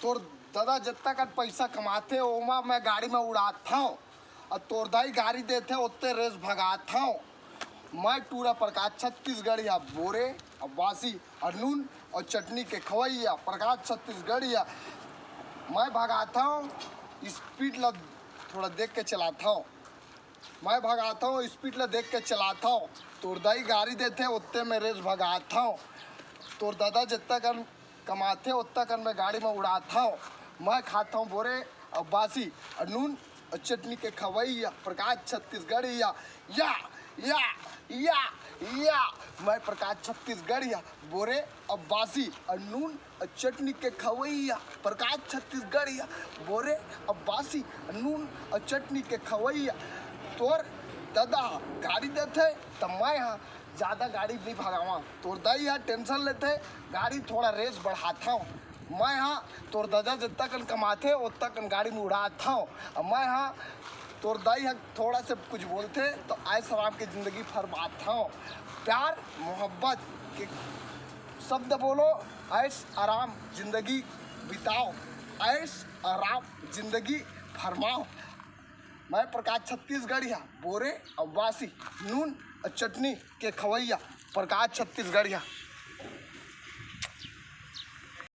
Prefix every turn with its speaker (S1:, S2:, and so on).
S1: तोर दादा जितना कर पैसा कमाते ओमा मैं गाड़ी में उड़ाता हूँ और तोर दाई गाड़ी देते उतने रेस भगाता हूँ। मैं टूरा प्रकाश छत्तीसगढ़िया बोरे और बासी और नून और चटनी के खवैया प्रकाश छत्तीसगढ़िया। मैं भगाता हूँ स्पीड ला थोड़ा देख के चलाता हूँ। मैं भगाता हूँ स्पीड ला देख के चलाता हूँ। तोर दाई गाड़ी देते उतने में रेस भगाता हूँ। तोर दादा जितना कर कमाते उतना कर मैं गाड़ी में उड़ाता हूँ। मैं खाता हूँ बोरे और बासी और नून और चटनी के खवैया प्रकाश छत्तीसगढ़िया। या या या या मैं प्रकाश छत्तीसगढ़िया बोरे और बासी और नून और चटनी के खवैया प्रकाश छत्तीसगढ़िया बोरे और बासी और नून और चटनी के खवैया। तोर दादा गाड़ी देते तब मैं यहाँ ज़्यादा गाड़ी नहीं भगावा। तोर दाई यहाँ टेंशन लेते गाड़ी थोड़ा रेस बढ़ाता हूँ। मैं यहाँ तोर दादा जितना कन कमाते उतना कन गाड़ी में उड़ाता हूँ। और मैं यहाँ तोर दाई यहाँ थोड़ा से कुछ बोलते तो ऐश आराम की ज़िंदगी फरमाता हूँ। प्यार मोहब्बत के शब्द बोलो, ऐश आराम ज़िंदगी बिताओ, ऐश आराम ज़िंदगी फरमाओ। मैं प्रकाश छत्तीसगढ़िया बोरे और बासी नून और चटनी के खवैया प्रकाश छत्तीसगढ़िया।